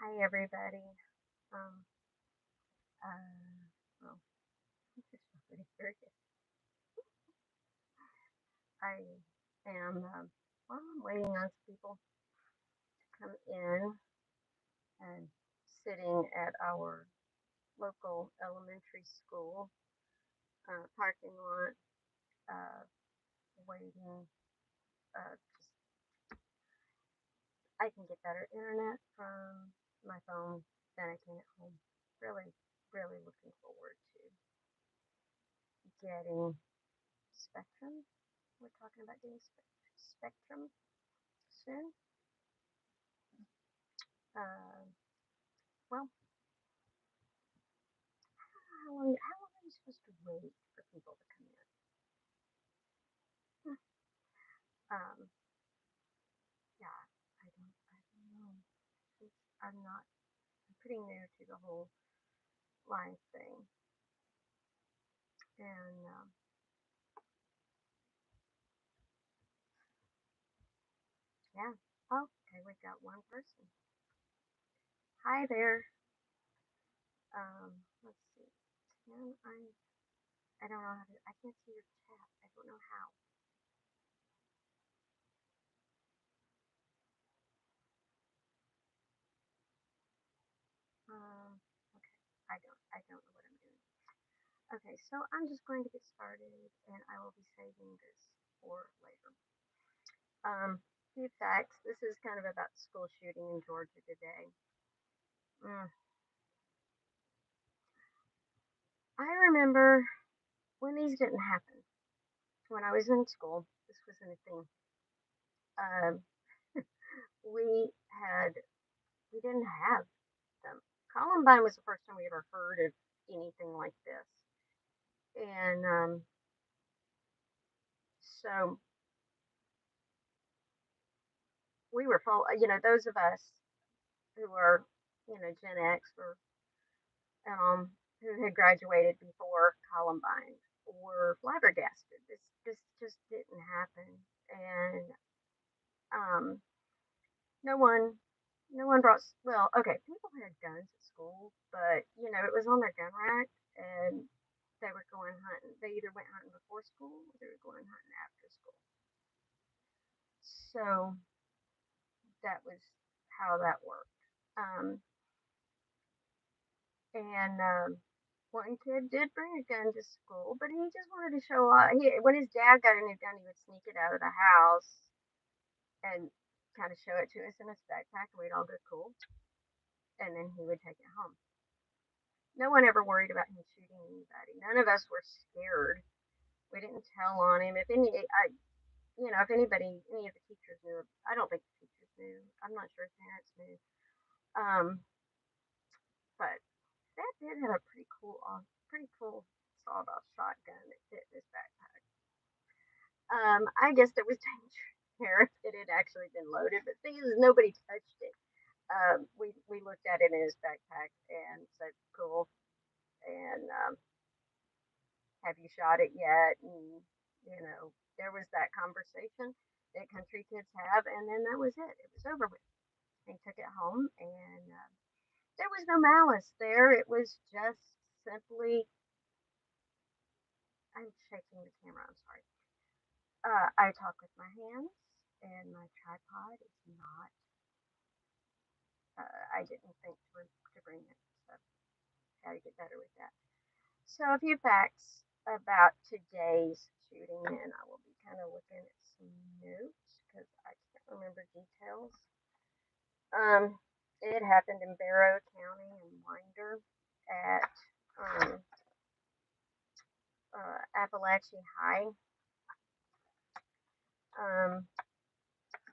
Hi, everybody. Um, well, there's nobody here yet. I am, I'm waiting on some people to come in and sitting at our local elementary school parking lot, uh, waiting. Just I can get better internet from my phone than I can at home. Really, really looking forward to getting Spectrum. We're talking about getting Spectrum soon. Uh, well, how long are you supposed to wait for people to come in? Um, yeah, I don't know. Since I'm pretty new to the whole line thing, and yeah. Oh, okay, we got one person. Hi there. Let's see. Can I don't know how to. I can't see your chat. I don't know how. Um, okay. I don't know what I'm doing. Okay, so I'm just going to get started, and I will be saving this for later. Few facts. This is kind of about school shooting in Georgia today. Mm. I remember when these didn't happen. When I was in school, this wasn't a thing. Um, we had we didn't have them. Columbine was the first time we ever heard of anything like this, and so we were full. Those of us who are Gen X or who had graduated before Columbine were flabbergasted. This just didn't happen, and um, no one no one brought. Well, okay, people had guns at school, but it was on their gun rack, and they were going hunting. They either went hunting before school or they were going hunting after school. So that was how that worked. Um, and one kid did bring a gun to school, but he just wanted to show off. When his dad got a new gun, he would sneak it out of the house and kind of show it to us in his backpack, and we'd all go cool. And then he would take it home. No one ever worried about him shooting anybody. None of us were scared. We didn't tell on him. If anybody, any of the teachers knew. I don't think the teachers knew. I'm not sure if parents knew. Um, but that did have a pretty cool sawed-off shotgun that fit in his backpack. I guess it was dangerous if it had actually been loaded, but thing is, nobody touched it. We looked at it in his backpack and said, "Cool." And have you shot it yet? And there was that conversation that country kids have, and then that was it. It was over with. He took it home, and there was no malice there. It was just simply. I'm shaking the camera. I'm sorry. I talk with my hands, and my tripod is not. I didn't think to bring it, so got to get better with that. So a few facts about today's shooting, and I will be kind of looking at some notes because I can't remember details. Um, it happened in Barrow County in Winder at um, Appalachie High. Um,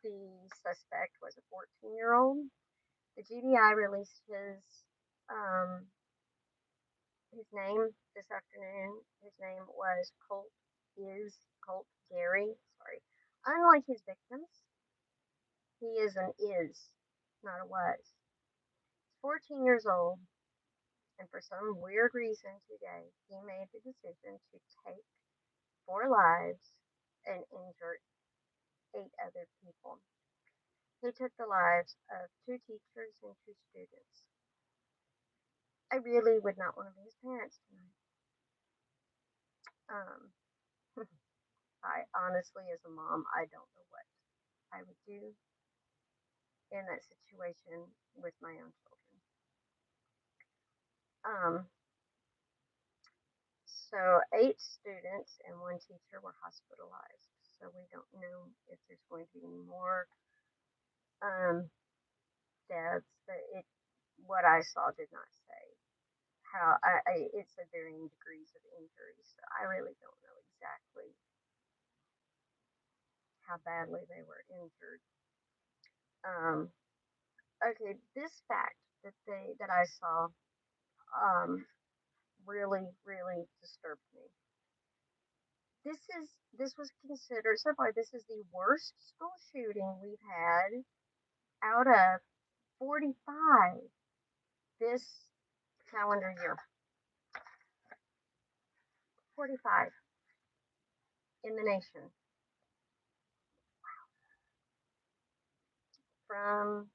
the suspect was a 14-year-old. The GBI released um, his name this afternoon. His name was Colt Gary. Sorry. Unlike his victims, he is an is, not a was. He's 14 years old, and for some weird reason today, he made the decision to take 4 lives and injure 8 other people. He took the lives of two teachers and two students. I really would not want to be his parents tonight. Um, I honestly, as a mom, I don't know what I would do in that situation with my own children. Um, so 8 students and 1 teacher were hospitalized. So we don't know if there's going to be any more um, deaths. But what I saw did not say how. It said varying degrees of injury. So I really don't know exactly how badly they were injured. Um, okay, this fact that I saw um, really disturbed me. This was considered so far. This is the worst school shooting we've had out of 45 this calendar year. 45 in the nation from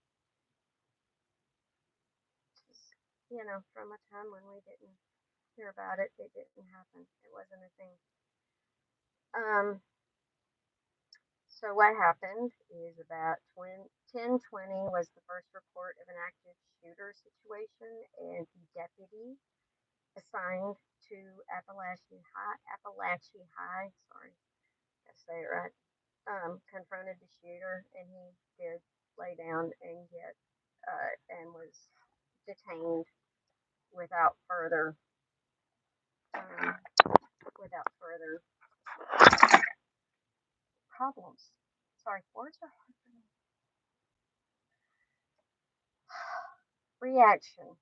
from a time when we didn't hear about it. It didn't happen. It wasn't a thing. Um, So what happened is about 10:20 was the first report of an active shooter situation, and the deputy assigned to Appalachie High, sorry, I say it right, confronted the shooter, and he did lay down and was detained without further um, without further problems. Sorry, words are hard for me. Reaction.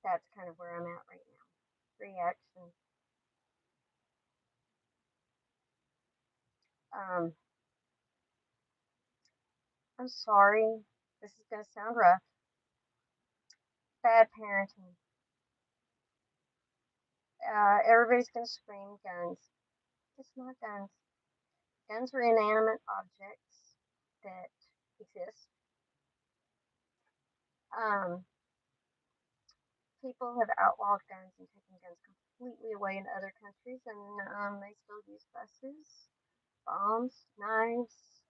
That's kind of where I'm at right now. Reaction. Um, I'm sorry. This is going to sound rough. Bad parenting. Everybody's going to scream guns. It's not guns. Guns are inanimate objects that exist. Um, People have outlawed guns and taken guns completely away in other countries, and they still use buses, bombs, knives,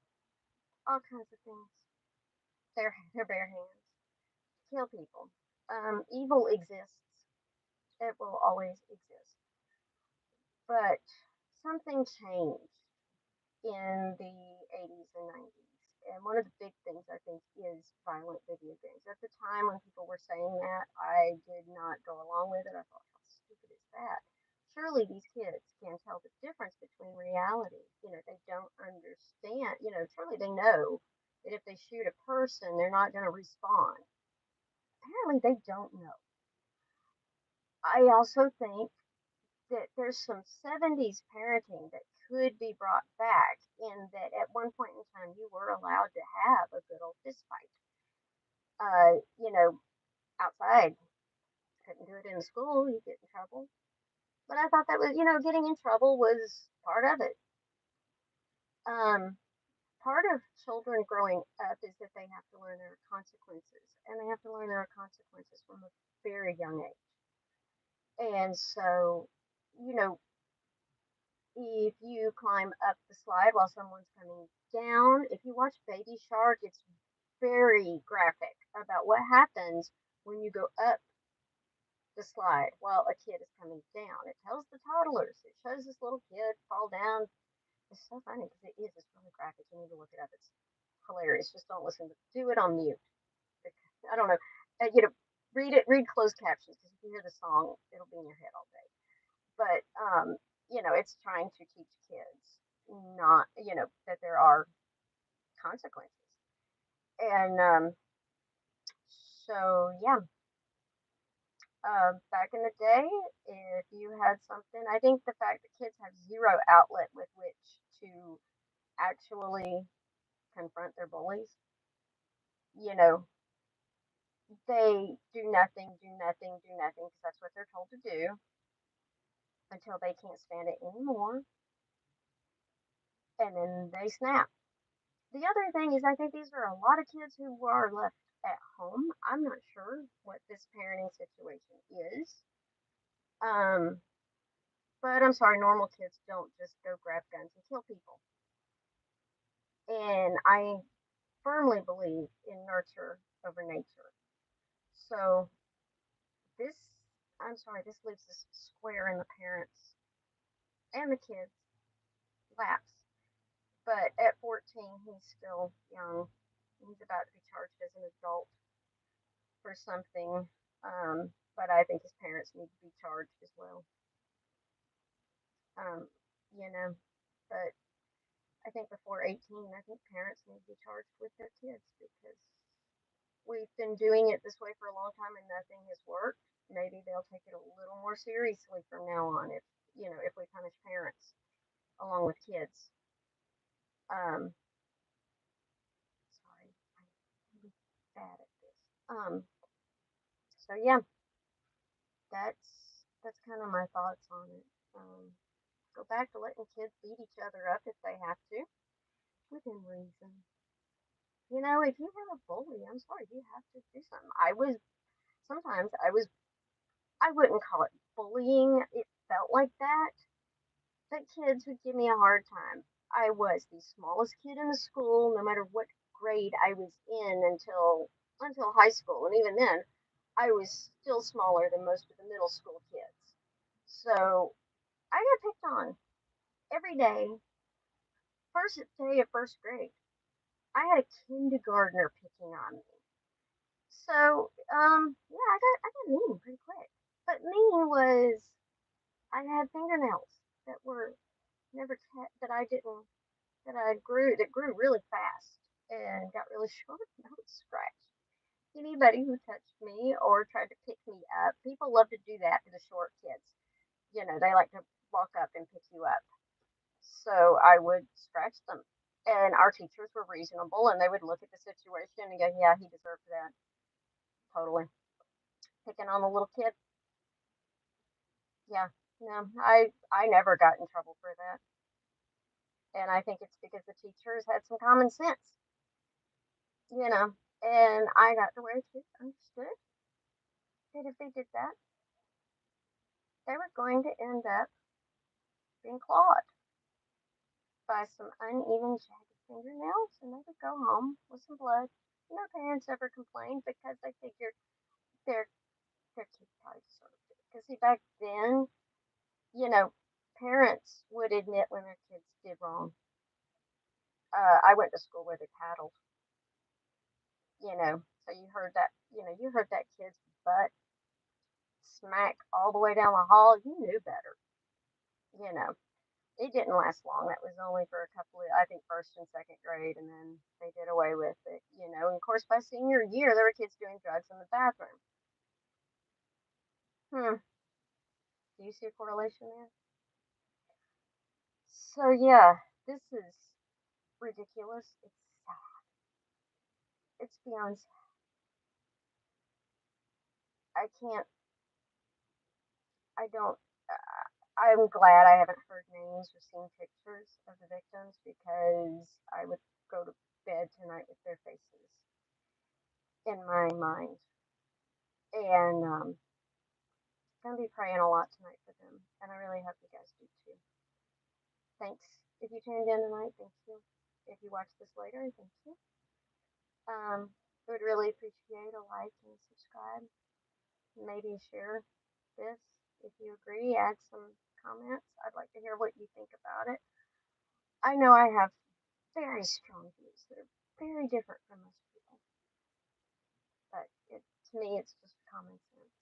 all kinds of things. Their bare hands kill people. Evil exists. It will always exist. But something changed in the 80s and 90s. And one of the big things I think is violent video games. At the time when people were saying that, I did not go along with it. I thought, how stupid is that? Surely these kids can tell the difference between reality. They don't understand. Surely they know that if they shoot a person, they're not going to respond. Apparently, they don't know. I also think that there's some 70s parenting that could be brought back in that at one point in time you were allowed to have a good old fist fight. Uh, you know, outside. Couldn't do it in school, you get in trouble. But I thought that was, getting in trouble was part of it. Um, Part of children growing up is that they have to learn their consequences, and they have to learn their consequences from a very young age. And so, you know, if you climb up the slide while someone's coming down. If you watch Baby Shark, it's very graphic about what happens when you go up the slide while a kid is coming down. It tells the toddlers. It shows this little kid fall down. It's so funny because it is. It's really graphic. You need to look it up. It's hilarious. Just don't listen. Do it on mute. I don't know. Read it. Read closed captions because if you hear the song, it'll be in your head all day. But it's trying to teach kids not, that there are consequences. And yeah, back in the day, if you had something, I think the fact that kids have zero outlet with which to actually confront their bullies, you know, they do nothing, because that's what they're told to do until they can't stand it anymore, and then they snap. The other thing is, I think these are a lot of kids who are left at home. I'm not sure what this parenting situation is. Um, but I'm sorry, normal kids don't just go grab guns and kill people. And I firmly believe in nurture over nature. So this, I'm sorry, this leaves this square in the parents and the kids' laps. But at 14, he's still young. He's about to be charged as an adult for something. But I think his parents need to be charged as well. Um, you know, but I think before 18, I think parents need to be charged with their kids because we've been doing it this way for a long time and nothing has worked. Maybe they'll take it a little more seriously from now on if if we punish parents along with kids. Um, sorry, I'm really bad at this. So yeah, that's kind of my thoughts on it. Go back to letting kids beat each other up if they have to, within reason. If you have a bully, I'm sorry, you have to do something. Sometimes I wouldn't call it bullying. It felt like that. But kids would give me a hard time. I was the smallest kid in the school, no matter what grade I was in until high school, and even then, I was still smaller than most of the middle school kids. So I got picked on every day. First day of first grade, I had a kindergartner picking on me. So yeah, I got mean pretty quick. But mean was I had fingernails that were never that I didn't that grew really fast and got really short and I was scratched. Anybody who touched me or tried to pick me up, people love to do that to the short kids. They like to walk up and pick you up. So I would scratch them. And our teachers were reasonable and they would look at the situation and go, yeah, he deserved that. Totally. Picking on the little kid. Yeah. No, I never got in trouble for that. And I think it's because the teachers had some common sense, you know. And I got to where kids understood that if they did that, they were going to end up being clawed by some uneven, jagged fingernails, and they would go home with some blood. No parents ever complained because they figured their their kid probably deserved it. Because see, back then, you know, parents would admit when their kids did wrong. I went to school where they paddled, so you heard that kid's butt smack all the way down the hall. You knew better, you know. It didn't last long. That was only for a couple of, I think, first and second grade, and then they did away with it. And of course, by senior year, there were kids doing drugs in the bathroom. Hmm. Do you see a correlation there? So yeah, this is ridiculous. It's sad. It's beyond. I can't. I don't. I'm glad I haven't heard names or seen pictures of the victims because I would go to bed tonight with their faces in my mind. And gonna be praying a lot tonight for them, and I really hope you guys do too. Thanks if you tuned in tonight. Thank you. If you watch this later, thank you. I would really appreciate a like and subscribe. Maybe share this if you agree. Add some comments. I'd like to hear what you think about it. I know I have very strong views that are very different from most people, but to me, it's just common sense.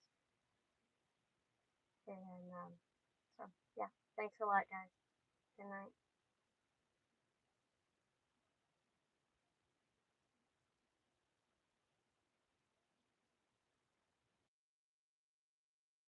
And so, yeah, thanks a lot, guys. Good night.